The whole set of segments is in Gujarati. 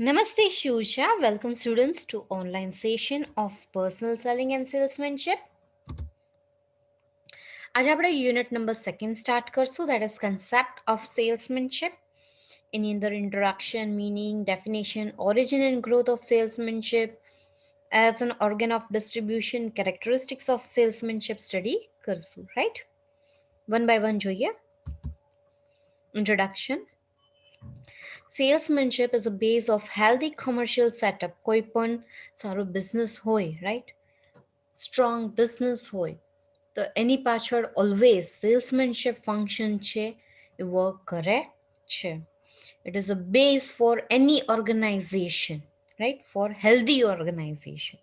Namaste Shusha, welcome students to online session of personal selling and salesmanship. આજે આપણે યુનિટ નંબર સેકન્ડ સ્ટાર્ટ કરશું, that is concept of salesmanship. એની અંદર introduction, meaning, definition, origin and growth of salesmanship as an organ of distribution, characteristics of salesmanship study કરશું, right? One by one જોઈએ. Introduction. Salesmanship is a base of healthy commercial setup. કોઈ પણ સારો બિઝનેસ હોય, right? સ્ટ્રોંગ બિઝનેસ હોય તો એની પાછળ ઓલવેઝ સેલ્સમેનશિપ ફંક્શન છે એ વર્ક કરે છે. It is a base for any organization, right? For healthy organization.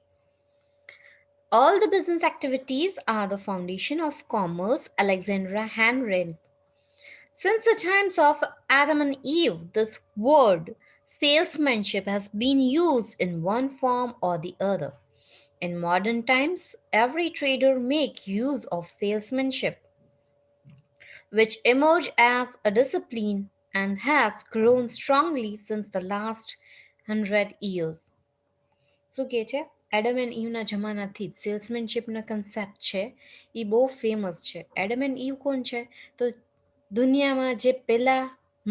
All the business activities are the foundation of commerce. Alexandra Hanrail. Since the times of Adam and Eve, this word salesmanship has been used in one form or the other. In modern times, every trader makes use of salesmanship, which emerged as a discipline and has grown strongly since the last 100 years. શું કહે છે? એડમ એન્ડ ઇવના જમાનાથી જ સેલ્સમેનશિપનો કન્સેપ્ટ છે એ બહુ ફેમસ છે. એડમ એન્ડ ઇવ કોણ છે? તો દુનિયામાં જે પહેલા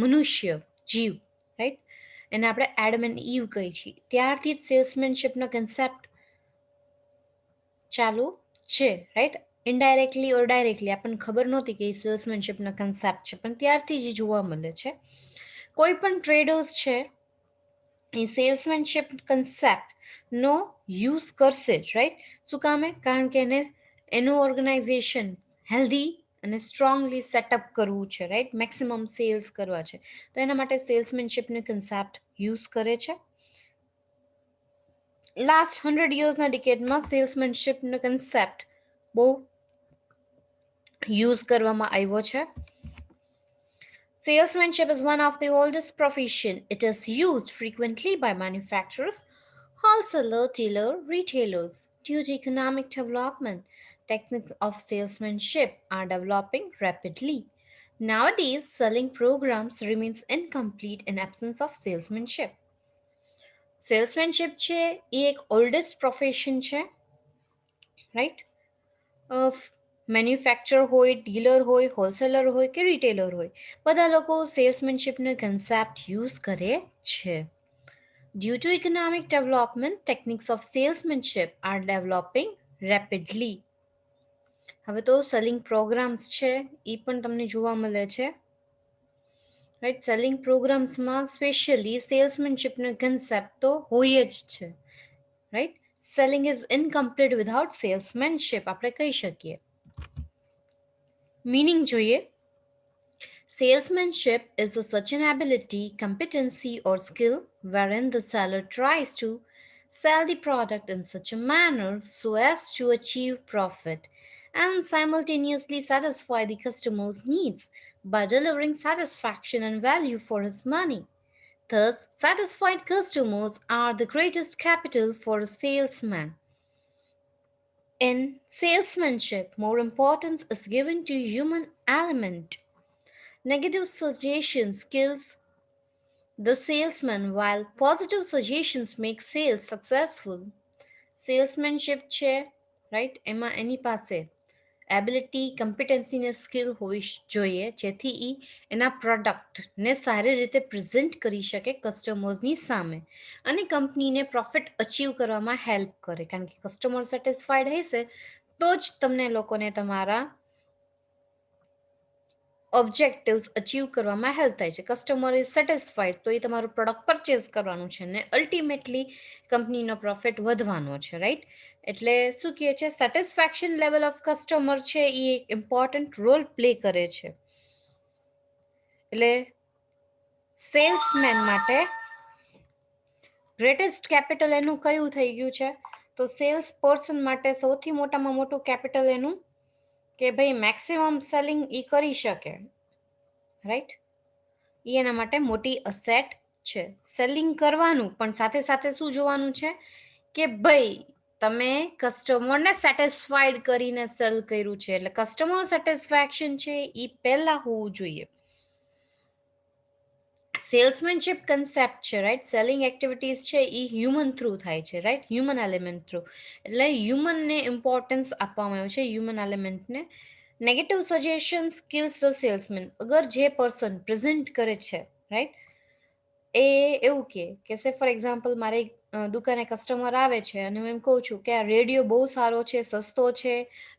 મનુષ્ય જીવ, રાઈટ, એને આપણે એડમ એન્ડ ઇવ કહીએ છીએ. ત્યારથી જ સેલ્સમેનશિપનો કન્સેપ્ટ ચાલુ છે, રાઈટ. ઇનડાયરેક્ટલી ઓર ડાયરેક્ટલી આપણને ખબર નહોતી કે એ સેલ્સમેનશિપનો કન્સેપ્ટ છે, પણ ત્યારથી જ જોવા મળે છે. કોઈ પણ ટ્રેડર્સ છે એ સેલ્સમેનશિપ કન્સેપ્ટનો યુઝ કરશે જ, રાઈટ. શું કામે? કારણ કે એને એનું ઓર્ગેનાઇઝેશન હેલ્ધી અને સ્ટ્રોંગલી સેટઅપ કરવું છે, રાઈટ. મેક્સિમમ સેલ્સ કરવા છે, તો એના માટે સેલ્સમેનશિપનો કન્સેપ્ટ યુઝ કરે છે. લાસ્ટ 100 યર્સના ડિકેડમાં સેલ્સમેનશિપનો કન્સેપ્ટ બહુ યુઝ કરવામાં આવ્યો છે. Salesmanship is one of the oldest profession. It is used frequently by manufacturers, wholesaler, dealer, retailers. Due to economic development, techniques of salesmanship are developing rapidly. Nowadays, selling programs remains incomplete in absence of salesmanship. સેલ્સમેનશિપ છે એ એક ઓલ્ડેસ્ટ પ્રોફેશન છે, રાઈટ. મેન્યુફેક્ચર હોય, ડીલર હોય, હોલસેલર હોય કે રિટેલર હોય, બધા લોકો સેલ્સમેનશિપનો કન્સેપ્ટ યુઝ કરે છે. Due to economic development, techniques of salesmanship are developing rapidly. હવે તો સેલિંગ પ્રોગ્રામ્સ છે એ પણ તમને જોવા મળે છે, રાઈટ. સેલિંગ પ્રોગ્રામ્સમાં સ્પેશિયલી સેલ્સમેનશિપનો કન્સેપ્ટ તો હોય જ છે, right. Selling is incomplete without salesmanship આપણે કહી શકીએ. મીનિંગ જોઈએ. Salesmanship is such an ability, competency, or skill wherein the seller tries to sell the product in such a manner so as to achieve profit and simultaneously satisfy the customer's needs by delivering satisfaction and value for his money. Thus, satisfied customers are the greatest capital for a salesman. In salesmanship, more importance is given to human element. Negative suggestions kills the salesman while positive suggestions make sales successful. Salesmanship છે, રાઈટ, એમાં એની પાસે એબિલિટી, કમ્પિટન્સી ને સ્કિલ હોવી જોઈએ જેથી એ એના પ્રોડક્ટને સારી રીતે પ્રેઝન્ટ કરી શકે કસ્ટમર્સની સામે અને કંપનીને પ્રોફિટ અચીવ કરવામાં હેલ્પ કરે. કારણ કે કસ્ટમર સેટિસ્ફાઈડ હશે તો જ તમને લોકોને તમારા ઓબ્જેક્ટિવ્સ અચીવ કરવામાં હેલ્પ થાય છે. કસ્ટમર ઇઝ સેટિસ્ફાઈડ તો એ તમારું પ્રોડક્ટ પરચેસ કરવાનું છે ને અલ્ટિમેટલી કંપનીનો પ્રોફિટ વધવાનો છે, રાઈટ. એટલે શું કહે છે, સેટિસ્ફેક્શન લેવલ ઓફ કસ્ટમર છે એ એક ઇમ્પોર્ટન્ટ રોલ પ્લે કરે છે. એટલે સેલ્સમેન માટે ગ્રેટેસ્ટ કેપિટલ એનું કયું થઈ ગયું છે? તો સેલ્સ પર્સન માટે સૌથી મોટામાં મોટું કેપિટલ એનું કે ભાઈ મેક્સિમમ સેલિંગ એ કરી શકે, રાઈટ. એ એના માટે મોટી અસેટ છે. સેલિંગ કરવાનું પણ સાથે સાથે શું જોવાનું છે કે ભાઈ તમે કસ્ટમરને સેટિસ્ફાઈડ કરીને સેલ કર્યું છે, એટલે કસ્ટમર સેટિસ્ફેક્શન છે એ પહેલા હોવું જોઈએ. સેલ્સમેનશિપ કન્સેપ્ટ છે, રાઈટ. સેલિંગ એક્ટિવિટીઝ છે એ હ્યુમન થ્રુ થાય છે, રાઈટ, હ્યુમન એલિમેન્ટ થ્રુ. એટલે હ્યુમનને ઇમ્પોર્ટન્સ આપવામાં આવ્યું છે, હ્યુમન એલિમેન્ટને. Negative suggestion skills the salesman. અગર જે પર્સન પ્રેઝન્ટ કરે છે, રાઈટ, એ એવું કે સે ફોર એક્ઝામ્પલ મારે દુકાને કસ્ટમર આવે છે અને હું એમ કહું છું કે આ રેડિયો બહુ સારો છે, સસ્તો છે,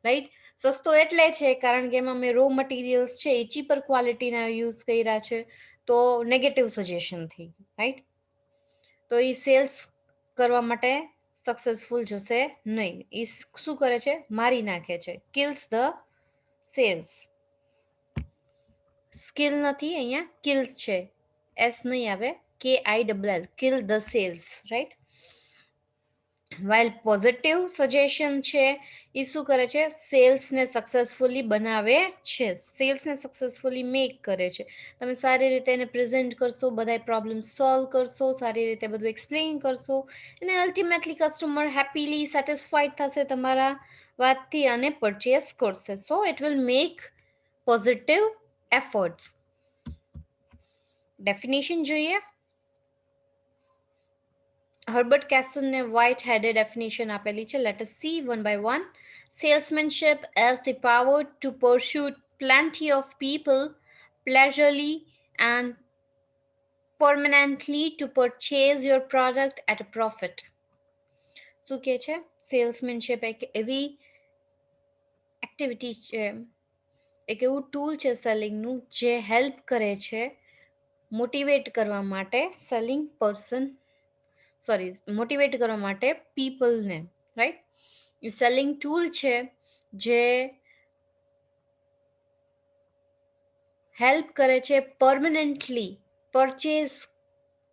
રાઈટ. સસ્તો એટલે છે કારણ કે એમાં મેં રો મટીરિયલ્સ છે એ ચીપર ક્વોલિટીના યુઝ કર્યા છે. તો નેગેટિવ સજેશન થઈ, રાઈટ. તો એ સેલ્સ કરવા માટે સક્સેસફુલ જશે નહીં. એ શું કરે છે? મારી નાખે છે, કિલ્સ ધ સેલ્સ. સ્કિલ નથી, અહીંયા કિલ્સ છે, એસ નહીં આવે, KILL, kill the sales, right. While positive suggestion છે એ શું કરે છે? સેલ્સને સક્સેસફુલી બનાવે છે, સેલ્સને સક્સેસફુલી મેક કરે છે. તમે સારી રીતે એને પ્રેઝન્ટ કરશો, બધા પ્રોબ્લેમ સોલ્વ કરશો, સારી રીતે બધું એક્સપ્લેન કરશો, અને અલ્ટિમેટલી કસ્ટમર હેપીલી સેટિસ્ફાઈડ થશે તમારા વાતથી અને પરચેસ કરશે. So it will make positive efforts. Definition જોઈએ. હર્બર્ટ કેસનને વ્હાઇટ હેડે ડેફિનેશન આપેલી છે. Let us see one by one. Salesmanship as the power to pursue plenty of people pleasurably and permanently to purchase your product at a profit. શું કહે છે? સેલ્સમેનશિપ એક એવી એક્ટિવિટી છે, એક એવું ટૂલ છે સેલિંગનું જે હેલ્પ કરે છે મોટિવેટ કરવા માટે મોટિવેટ કરવા માટે પીપલને, રાઈટ. એ સેલિંગ ટૂલ છે જે હેલ્પ કરે છે પરમનન્ટલી પરચેઝ,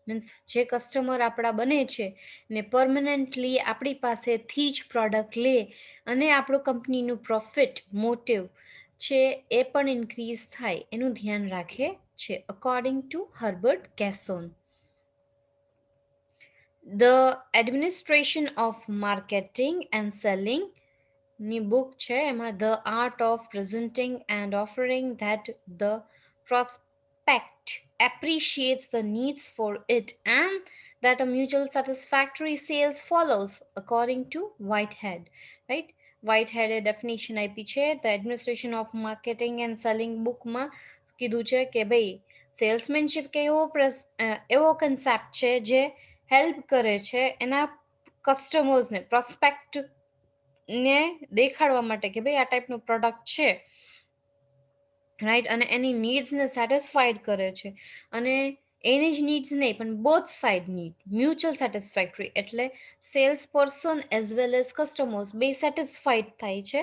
મીન્સ જે કસ્ટમર આપણા બને છે ને પરમનન્ટલી આપણી પાસેથી જ પ્રોડક્ટ લે અને આપણું કંપનીનું પ્રોફિટ મોટિવ છે એ પણ ઇન્ક્રીઝ થાય એનું ધ્યાન રાખે છે, according to Herbert caisson. The administration of marketing and selling ની બુક છે, એમાં the art of presenting and offering that the prospect appreciates the needs for it and that a mutual satisfactory sales follows according to Whitehead, right. Whitehead A definition આપી છે the administration of marketing and selling બુકમાં. કીધું છે કે ભાઈ સેલ્સમેનશિપ કે એવો કન્સેપ્ટ છે જે હેલ્પ કરે છે એના કસ્ટમર્સને, પ્રોસ્પેક્ટ ને દેખાડવા માટે કે ભાઈ આ ટાઈપનું પ્રોડક્ટ છે, રાઈટ, અને એની નીડ્સને સેટિસ્ફાઈડ કરે છે. અને એની જ નીડ્સ નહીં પણ both side need mutual satisfactory, એટલે sales person as well as customers બે સેટિસ્ફાઈડ થાય છે.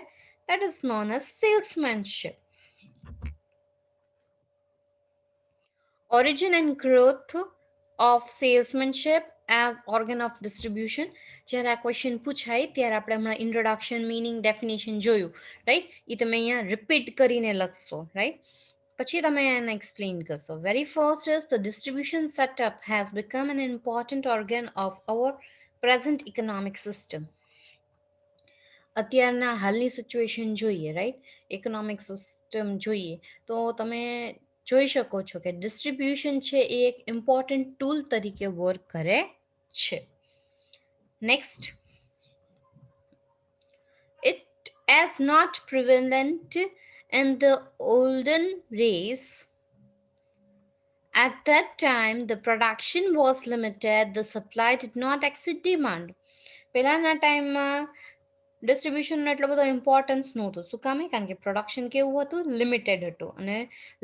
That is known as salesmanship. Origin and growth of salesmanship as organ of distribution. જ્યારે આ ક્વેશ્ચન પૂછાય ત્યારે આપણે હમણાં ઇન્ટ્રોડક્શન, મીનિંગ, ડેફિનેશન જોયું, રાઈટ. એ તમે અહીંયા રિપીટ કરીને લખશો, રાઈટ. પછી તમે એને એક્સપ્લેન કરશો. Very first is the distribution setup has become N important organ of our present economic system. અત્યારના હાલની સિચ્યુએશન જોઈએ, રાઈટ, ઇકોનોમિક સિસ્ટમ જોઈએ તો તમે જોઈ શકો છો કે ડિસ્ટ્રીબ્યુશન છે એ એક ઇમ્પોર્ટન્ટ ટૂલ તરીકે વર્ક કરે છે. Next, it as not prevalent in the olden days. At that time, the production was limited, the supply did not exceed demand. પહેલાના ટાઈમમાં ડિસ્ટ્રીબ્યુશનનો એટલો બધો ઇમ્પોર્ટન્સ નહોતું. શું કામે? કારણ કે પ્રોડક્શન કેવું હતું? લિમિટેડ હતું. અને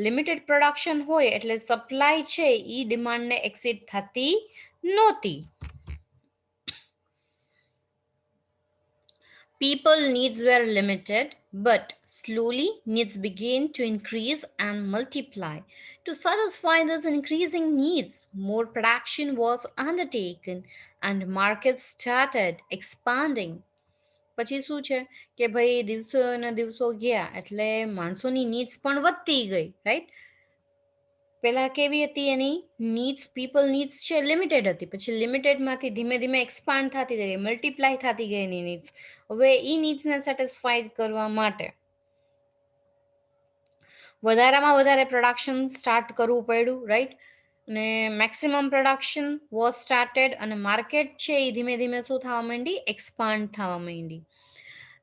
લિમિટેડ પ્રોડક્શન હોય એટલે સપ્લાય છે એ ડિમાન્ડને એક્સીડ થતી નહોતી. People needs were limited, but slowly needs began to increase and multiply. To satisfy these increasing needs, more production was undertaken and markets started expanding. પછી શું છે કે ભાઈ દિવસો ને દિવસો ગયા એટલે માણસોની નીડ્સ પણ વધતી ગઈ, રાઈટ. પહેલા કેવી હતી એની નીડ્સ? પીપલ નીડ્સ છે લિમિટેડ હતી, પછી લિમિટેડમાંથી ધીમે ધીમે એક્સપાન્ડ થતી ગઈ, મલ્ટીપ્લાય થતી ગઈ એની નીડ્સ. હવે એ નીડ્સને સેટિસ્ફાઈડ કરવા માટે વધારામાં વધારે પ્રોડક્શન સ્ટાર્ટ કરવું પડ્યું, રાઈટ. અને મેક્સિમમ પ્રોડક્શન વોઝ સ્ટાર્ટેડ અને માર્કેટ છે એ ધીમે ધીમે શું થવા માંડી, એક્સપાન્ડ થવા માંડી.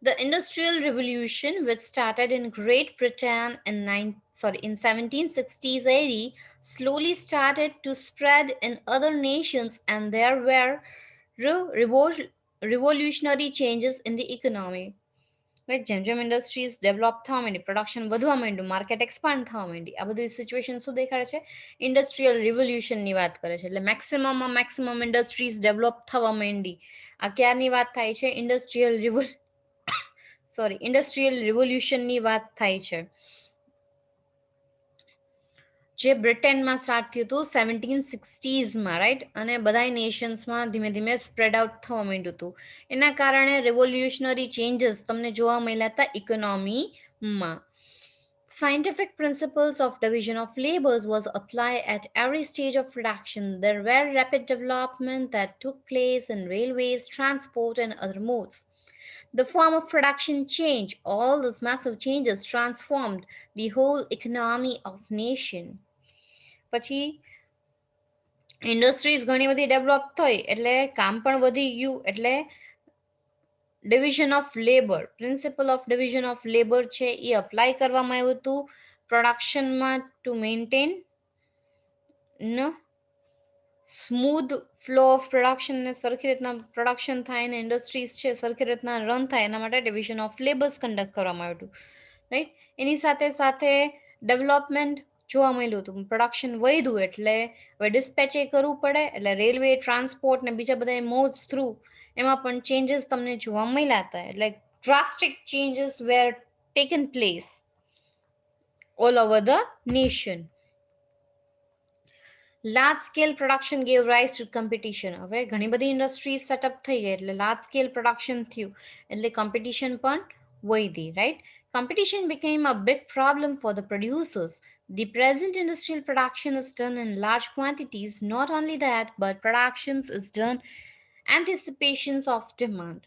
The Industrial Revolution, which started in Great Britain in 1760s AD, slowly started to spread in other nations, and there were revolutionary changes in the economy. Like જેમ જેમ ઇન્ડસ્ટ્રીઝ ડેવલપ થવા માંડી, પ્રોડક્શન વધવા માંડ્યું, માર્કેટ એક્સપાન્ડ થવા માંડી, આ બધી સિચ્યુએશન શું દેખાડે છે, ઇન્ડસ્ટ્રીયલ રિવોલ્યુશનની વાત કરે છે. એટલે મેક્સિમમમાં મેક્સિમમ ઇન્ડસ્ટ્રીઝ ડેવલપ થવા માંડી. આ ક્યારની વાત થાય છે, ઇન્ડસ્ટ્રીયલ રિવોલ્યુશનની વાત થાય છે, જે બ્રિટનમાં સ્ટાર્ટ થયું હતું 1760s રાઈટ, અને બધા નેશન્સમાં ધીમે ધીમે સ્પ્રેડ આઉટ થવા માંડ્યું હતું. એના કારણે રેવોલ્યુશનરી ચેન્જીસ તમને જોવા મળ્યા હતા ઇકોનોમીમાં. Scientific principles of division of labors was applied at every stage of production. There were rapid development that took place in railways, transport, and other modes. The form of production changed. All these massive changes transformed the whole economy of nation. પછી ઇન્ડસ્ટ્રીઝ ઘણી બધી ડેવલપ થઈ એટલે કામ પણ વધી ગયું, એટલે division of labour, principle of division of labour છે એ અપ્લાય કરવામાં આવ્યું હતું પ્રોડક્શનમાં to maintain smooth flow of production ને સરખી રીતના પ્રોડક્શન થાય ને ઇન્ડસ્ટ્રીઝ છે સરખી રીતના રન થાય એના માટે ડિવિઝન ઓફ લેબર્સ કન્ડક્ટ કરવામાં આવ્યું હતું, રાઈટ. એની સાથે સાથે ડેવલપમેન્ટ જોવા મળ્યું હતું, પ્રોડક્શન વધ્યું એટલે હવે ડિસ્પેચ એ કરવું પડે, એટલે રેલવે, ટ્રાન્સપોર્ટ ને બીજા બધા મોડ્સ થ્રુ એમાં પણ ચેન્જીસ તમને જોવા મળ્યા હતા. એટલે drastic changes were taken place all over the nation. Large scale production gave rise to competition. હવે ઘણી બધી ઇન્ડસ્ટ્રીઝ સેટઅપ થઈ ગઈ એટલે લાર્જ સ્કેલ પ્રોડક્શન થયું એટલે કોમ્પિટિશન પણ વધી, right. Competition became a big problem for the producers. The present industrial production is done in large quantities. Not only that, but productions is done anticipations of demand.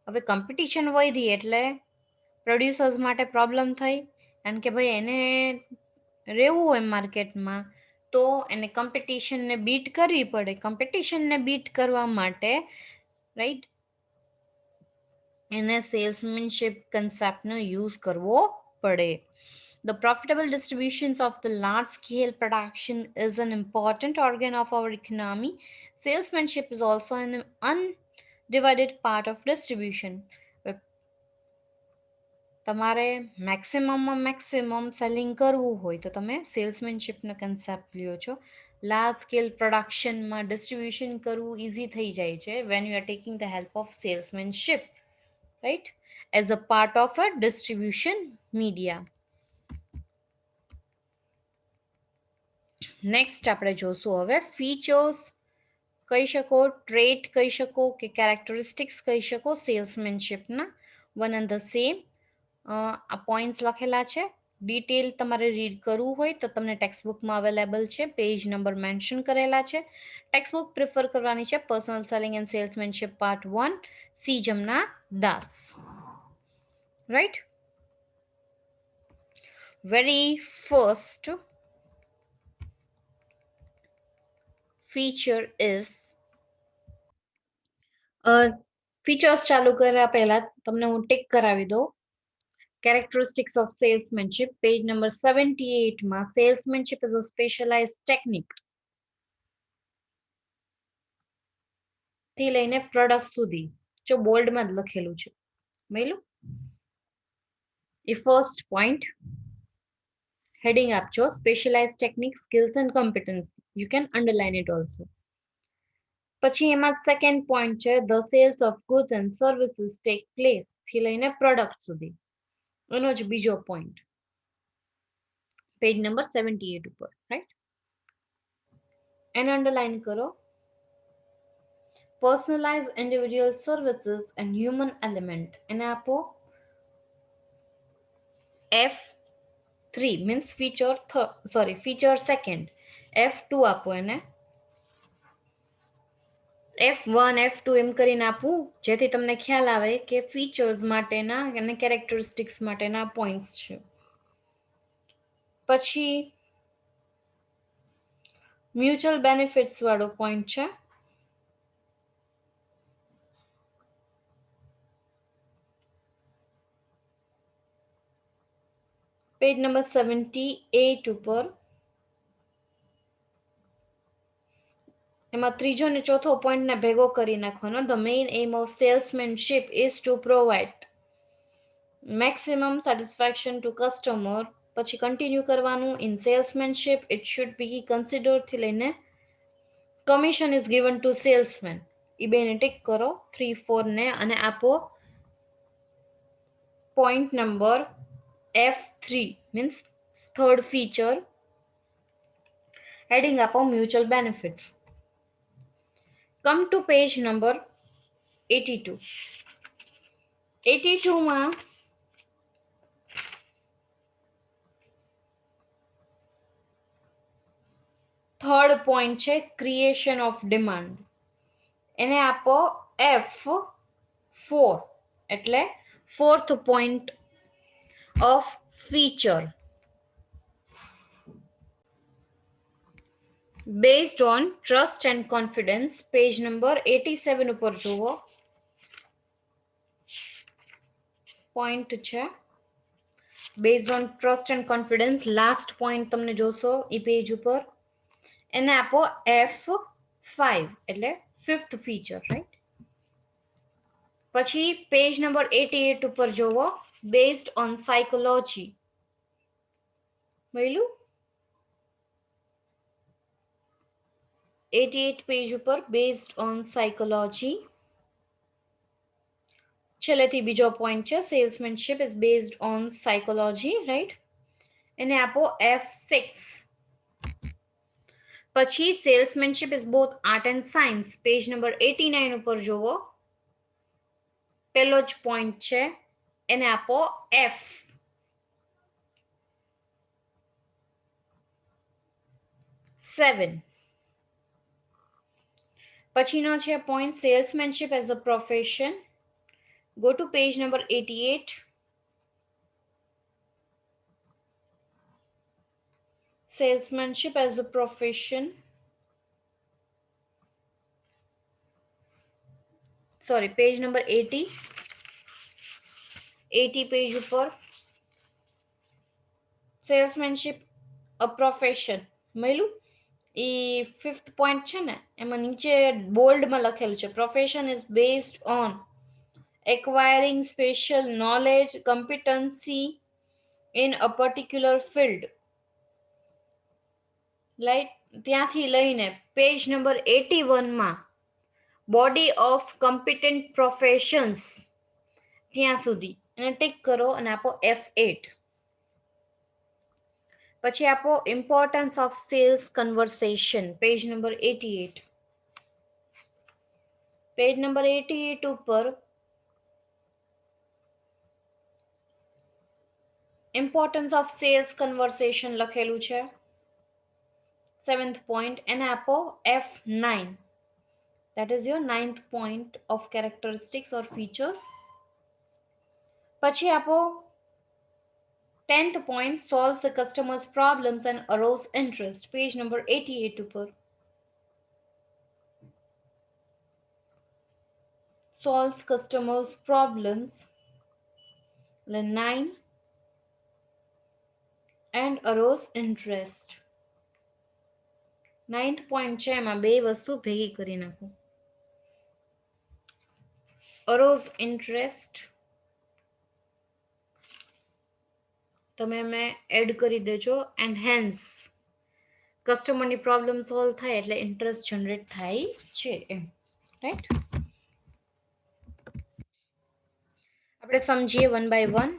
હવે કોમ્પિટિશન વધી એટલે પ્રોડ્યુસર્સ માટે પ્રોબ્લેમ થઈ, કારણ કે ભાઈ એને રહેવું હોય માર્કેટમાં તો એને કોમ્પિટિશનને બીટ કરવી પડે. કોમ્પિટિશનને બીટ કરવા માટે રાઈટ એને સેલ્સમેનશિપ કન્સેપ્ટનો યુઝ કરવો પડે. The profitable distributions of the large-scale production is an important organ of our economy. Salesmanship is also an undivided part of distribution. તમારે મેક્સિમમમાં મેક્સિમમ સેલિંગ કરવું હોય તો તમે સેલ્સમેનશિપનો કન્સેપ્ટ લ્યો છો. લાર્જ સ્કેલ પ્રોડક્શનમાં ડિસ્ટ્રીબ્યુશન કરવું ઇઝી થઈ જાય છે when you are taking the help of salesmanship, right, as a part of a distribution media. Next આપણે જોશું હવે ફીચર્સ કહી શકો, ટ્રેટ કહી શકો કે કેરેક્ટરિસ્ટિક્સ કહી શકો સેલ્સમેનશિપના. One and the same. આ પોઈન્ટ્સ લખેલા છે, ડિટેલ તમારે રીડ કરવું હોય તો તમને ટેક્સ્ટ બુકમાં અવેલેબલ છે, પેજ નંબર મેન્શન કરેલા છે. ટેક્સ્ટ બુક પ્રિફર કરવાની છે personal selling and salesmanship part 1 C Jamnadas, right. Very first feature is, features ચાલુ કર્યા પહેલા તમને હું ટિક કરાવી દઉં. Characteristics of salesmanship, page number 78 માં salesmanship is a specialized technique થી લઈને પ્રોડક્ટ સુધી, જો બોલ્ડમાં જ લખેલું છે મેલું. એ ફર્સ્ટ પોઈન્ટ હેડિંગ આપજો, specialise technique, skills and competency. You can underline it also. પછી એમાં સેકન્ડ પોઈન્ટ છે the sales of goods and services take place થી લઈને પ્રોડક્ટ સુધી, એનો જ બીજો પોઈન્ટ પેજ નંબર 78 ઉપર, રાઈટ. એને અંડરલાઇન કરો. Personalized individual services and human element એને આપો F3 means feature second. F2 આપો એને F1 F2 એમ કરીને આપવું જેથી તમને ખ્યાલ આવે કે ફીચર્સ માટેના અને કેરેક્ટરિસ્ટિક્સ માટેના પોઈન્ટ્સ છે. પછી મ્યુચ્યુઅલ બેનિફિટ્સ વાળો પોઈન્ટ છે. પેજ નંબર 78 ઉપર એમાં ત્રીજો અને ચોથો પોઈન્ટને ભેગો કરી નાખવાનો. The main aim of salesmanship is to provide maximum satisfaction to customer. પછી કન્ટિન્યુ કરવાનું. In salesmanship it should be considered થી લઈને commission is given to salesman. એ બેને ટિક કરો 3, 4 ને અને આપો point number F3 means third feature. Heading આપો mutual benefits. Come to page number 82. 82 માં થર્ડ પોઈન્ટ છે ક્રિએશન ઓફ ડિમાન્ડ. એને આપો F4 એટલે fourth point of feature. Based on trust and confidence. Page number 87 ઉપર જુઓ. પોઈન્ટ છે based on trust and confidence. Last point તમને જોશો એ પેજ ઉપર. એને આપો F5 એટલે ફિફ્થ ફીચર, રાઈટ. પછી પેજ નંબર 88 ઉપર જોવો. Based on psychology. મળ્યું 88 પેજ ઉપર બેઝડ ઓન સાયકોલોજી. છેલ્લેથી બીજો પોઈન્ટ છે salesmanship is based on psychology, right. એને આપો F6. પછી salesmanship is both art and science. Page number 89 ઉપર જોવો. પેલો જ પોઈન્ટ છે એને આપો F7. પછીનો છે point salesmanship as a profession. Go to page number 88. Salesmanship as a profession. Sorry, page number 80. 80 page ઉપર સેલ્સમેનશિપ અ પ્રોફેશન મળ્યું. એ ફિફ્થ પોઈન્ટ છે ને એમાં નીચે બોલ્ડમાં લખેલું છે profession is based on acquiring special knowledge competency in a particular field. Right. ત્યાંથી લઈને પેજ નંબર 81 માં બોડી ઓફ કમ્પિટન્ટ પ્રોફેશન્સ ત્યાં સુધી એને ટિક કરો અને આપો F8. પછી આપો importance of sales conversation. Page number 88. Page number 88 ઉપર ઇમ્પોર્ટન્સ ઓફ સેલ્સ કન્વર્સેશન લખેલું છે. 7th point એને આપો F9. that is your 9th point of characteristics or features. પછી આપો 10th point solves the customer's problems and arouse interest. Page number 88 ઉપર solves customers problems 9 and arouse interest. 9th point છે એમાં બે વસ્તુ ભેગી કરી નાખો. arouse interest તમે એમને એડ કરી દેજો. and hence કસ્ટમરની પ્રોબ્લેમ સોલ્વ થાય એટલે ઇન્ટરેસ્ટ જનરેટ થાય છે એમ, રાઈટ. આપણે સમજીએ one by one,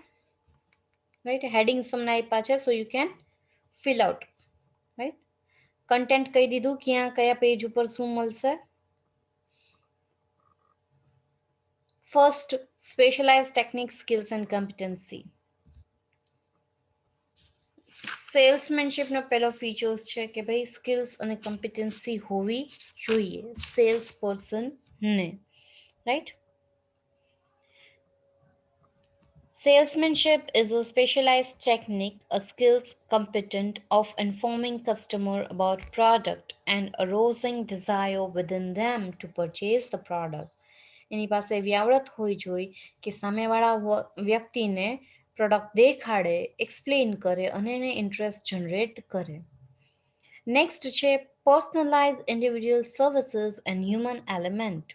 right. Headings તમને આપ્યા છે so you can fill out, right. Content કહી દીધું ક્યાં કયા પેજ ઉપર શું મળશે. First specialise technique skills and competency. સેલ્સમેનશિપનો પહેલો ફીચર્સ છે કે ભાઈ સ્કિલ્સ અને કોમ્પિટન્સી હોવી જોઈએ સેલ્સ પર્સનને, right. Salesmanship is a specialized technique, a skill competent of informing customer about product and arousing desire within them to purchase the product. એની પાસે વ્યાવૃત હોવી જોઈએ કે સામેવાળા વ્યક્તિને પ્રોડક્ટ દેખાડે, એક્સપ્લેન કરે અને એને ઇન્ટરેસ્ટ જનરેટ કરે. નેક્સ્ટ છે personalise individual services and human element.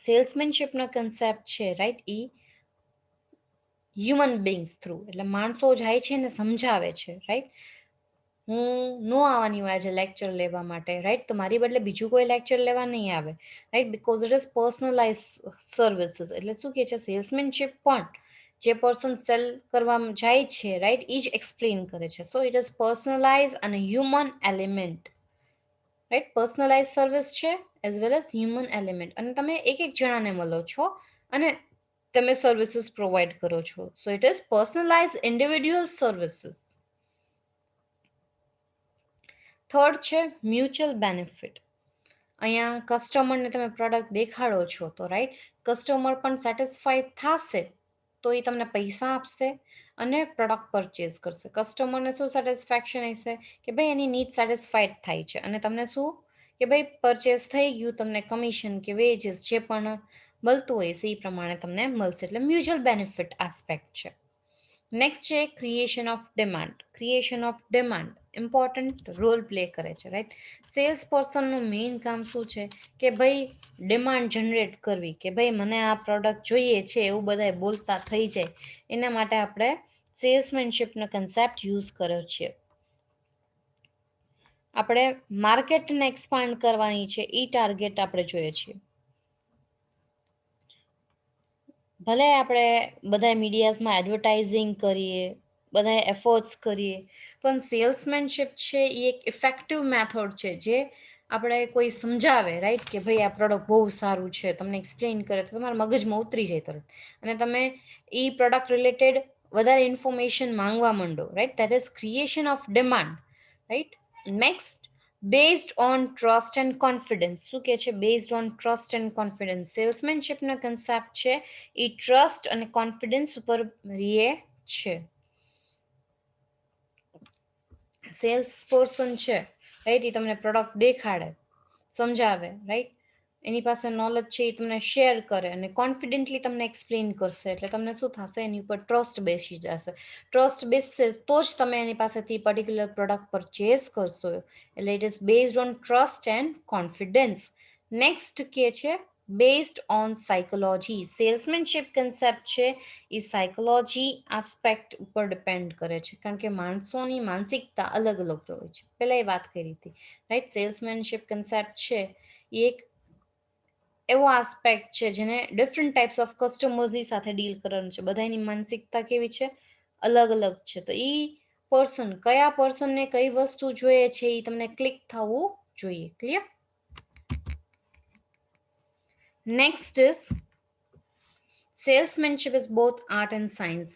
સેલ્સમેનશિપનો કન્સેપ્ટ છે રાઈટ, એ હ્યુમન બિંગ્સ થ્રુ, એટલે માણસો જાય છે ને સમજાવે છે રાઈટ. હું નો આવવાની હોય આજે લેક્ચર લેવા માટે રાઈટ, તો મારી બદલે બીજું કોઈ લેક્ચર લેવા નહીં આવે right, because it is personalise services. એટલે શું કહે છે સેલ્સમેનશિપ પણ જે પર્સન સેલ કરવા જાય છે રાઈટ એ જ એક્સપ્લેન કરે છે. સો ઇટ ઇઝ પર્સનલાઇઝ અને human element right. Personalise service છે as well as human element, અને તમે એક એક જણાને મળો છો અને તમે સર્વિસીસ પ્રોવાઈડ કરો છો. સો it is personalise individual services. Third છે મ્યુચ્યુઅલ બેનિફિટ. અહીંયા કસ્ટમરને તમે પ્રોડક્ટ દેખાડો છો તો રાઈટ કસ્ટમર પણ સેટિસ્ફાઈડ થશે તો એ તમને પૈસા આપશે અને પ્રોડક્ટ પરચેઝ કરશે. કસ્ટમરને શું સેટિસ્ફેક્શન હશે કે ભાઈ એની નીડ સેટિસ્ફાઈડ થાય છે, અને તમને શું કે ભાઈ પરચેઝ થઈ ગયું, તમને કમિશન કે વેજીસ જે પણ મળતું હોય છે એ પ્રમાણે તમને મળશે. એટલે મ્યુચ્યુઅલ બેનિફિટ આસ્પેક્ટ છે. નેક્સ્ટ છે creation of demand. Creation of demand important role play કરે છે રાઈટ. સેલ્સ પર્સનનું મેઇન કામ શું છે કે ભાઈ ડિમાન્ડ જનરેટ કરવી, કે ભાઈ મને આ પ્રોડક્ટ જોઈએ છે એવું બધાય બોલતા થઈ જાય. એના માટે આપણે સેલ્સમેનશિપનો કન્સેપ્ટ યુઝ કર્યો છે. આપણે માર્કેટને એક્સપાન્ડ કરવાની છે એ ટાર્ગેટ આપણે જોઈએ છીએ. ભલે આપણે બધા મીડિયાઝમાં એડવર્ટાઇઝિંગ કરીએ, બધા એફર્ટ્સ કરીએ, પણ સેલ્સમેનશિપ છે એ એક ઇફેક્ટિવ મેથડ છે જે આપણે કોઈ સમજાવે રાઈટ કે ભાઈ આ પ્રોડક્ટ બહુ સારું છે, તમને એક્સપ્લેન કરે તો તમારા મગજમાં ઉતરી જાય તરત, અને તમે એ પ્રોડક્ટ રિલેટેડ વધારે ઇન્ફોર્મેશન માંગવા માંડો right. That is creation of demand right. Next based on trust and confidence. શું કે છે based on trust and confidence. સેલ્સમેનશિપનો કન્સેપ્ટ છે એ ટ્રસ્ટ અને કોન્ફિડન્સ ઉપર રીએ છે. સેલ્સ પર્સન છે રાઈટ એ તમને પ્રોડક્ટ દેખાડે, સમજાવે રાઈટ, એની પાસે નોલેજ છે એ તમને શેર કરે અને કોન્ફિડન્ટલી તમને એક્સપ્લેન કરશે, એટલે તમને શું થશે એની ઉપર ટ્રસ્ટ બેસી જશે. ટ્રસ્ટ બેસશે તો જ તમે એની પાસેથી પર્ટિક્યુલર પ્રોડક્ટ પરચેઝ કરશો. એટલે it is based on trust and confidence. Next કે છે બેઝડ ઓન સાયકોલોજી. સેલ્સમેનશિપ કન્સેપ્ટ છે એ સાયકોલોજી આસ્પેક્ટ ઉપર ડિપેન્ડ કરે છે, કારણ કે માણસોની માનસિકતા અલગ અલગ હોય છે. પહેલાં એ વાત કરી હતી રાઈટ. સેલ્સમેનશિપ કન્સેપ્ટ છે એ એક એવો આસ્પેક્ટ છે જેને ડિફરન્ટ ટાઈપ્સ ઓફ કસ્ટમર્સની સાથે ડીલ કરવાનું છે. બધાની માનસિકતા કેવી છે, અલગ અલગ છે. તો એ પર્સન કયા પર્સનને કઈ વસ્તુ જોઈએ છે એ તમને ક્લિક થવું જોઈએ. Clear. Next is salesmanship is both art and science.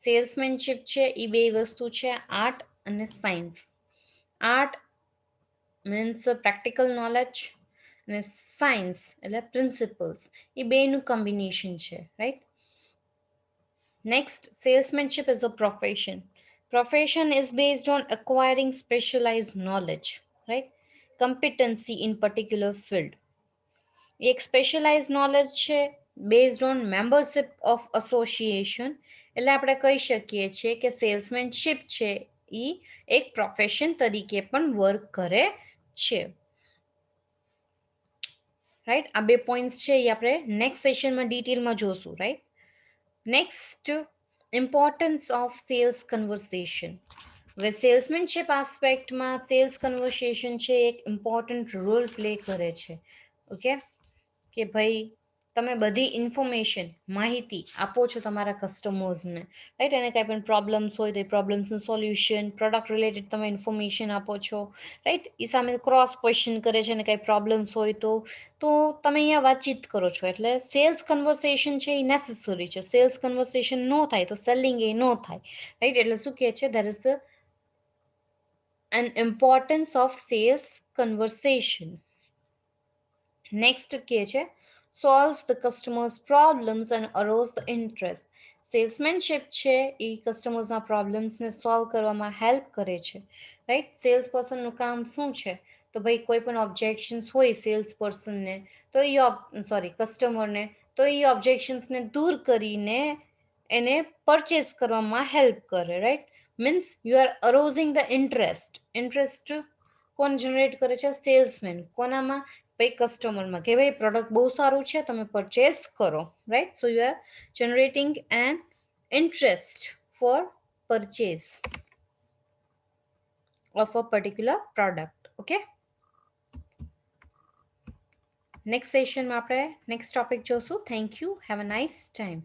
Salesmanship છે એ બે વસ્તુ છે, આર્ટ અને science. Art means practical knowledge અને સાયન્સ એટલે પ્રિન્સિપલ્સ, એ બેનું કોમ્બિનેશન છે right. Next salesmanship is a profession. Profession is based on acquiring specialized knowledge, right? Competency in particular field. એક સ્પેશિયલાઇઝ નોલેજ છે based on membership of association. એટલે આપણે કહી શકીએ છીએ કે સેલ્સમેનશિપ છે એ એક પ્રોફેશન તરીકે પણ વર્ક કરે છે રાઈટ. આ બે પોઈન્ટ્સ છે એ આપણે નેક્સ્ટ સેશનમાં ડિટેલમાં જોશું right. Next importance of sales conversation. હવે સેલ્સમેનશિપ આસ્પેક્ટમાં સેલ્સ કન્વર્સેશન છે એક ઇમ્પોર્ટન્ટ રોલ પ્લે કરે છે. ઓકે, કે ભાઈ તમે બધી ઇન્ફોર્મેશન માહિતી આપો છો તમારા કસ્ટમર્સને રાઈટ. એને કાંઈ પણ પ્રોબ્લેમ્સ હોય તો એ પ્રોબ્લેમ્સનું સોલ્યુશન, પ્રોડક્ટ રિલેટેડ તમે ઇન્ફોર્મેશન આપો છો રાઈટ. એ સામે ક્રોસ ક્વેશ્ચન કરે છે અને કાંઈ પ્રોબ્લેમ્સ હોય તો તમે અહીંયા વાતચીત કરો છો. એટલે સેલ્સ કન્વર્સેશન છે એ નેસેસરી છે. સેલ્સ કન્વર્સેશન ન થાય તો સેલિંગ એ ન થાય રાઈટ. એટલે શું કહે છે there is an importance of sales conversation. Next કે છે solves the customer's problems and arouse the interest. સેલ્સમેનશિપ છે એ કસ્ટમર્સના પ્રોબ્લેમ્સને સોલ્વ કરવામાં હેલ્પ કરે છે, રાઈટ. સેલ્સ પર્સનનું કામ શું છે? તો ભાઈ કોઈ પણ ઓબ્જેક્શન્સ હોય સેલ્સ પર્સનને, તો કસ્ટમરને, તો એ ઓબ્જેક્શન્સને દૂર કરીને એને પરચેસ કરવામાં હેલ્પ કરે, right. Means you are arousing the interest કોણ જનરેટ કરે છે? સેલ્સમેન. કોનામાં? ભાઈ કસ્ટમરમાં, કે ભાઈ પ્રોડક્ટ બહુ સારું છે, તમે પરચેસ કરો, right. So you are generating an interest for purchase of a particular product. Okay, next session માં આપણે next topic જોશું. Thank you, have a nice time.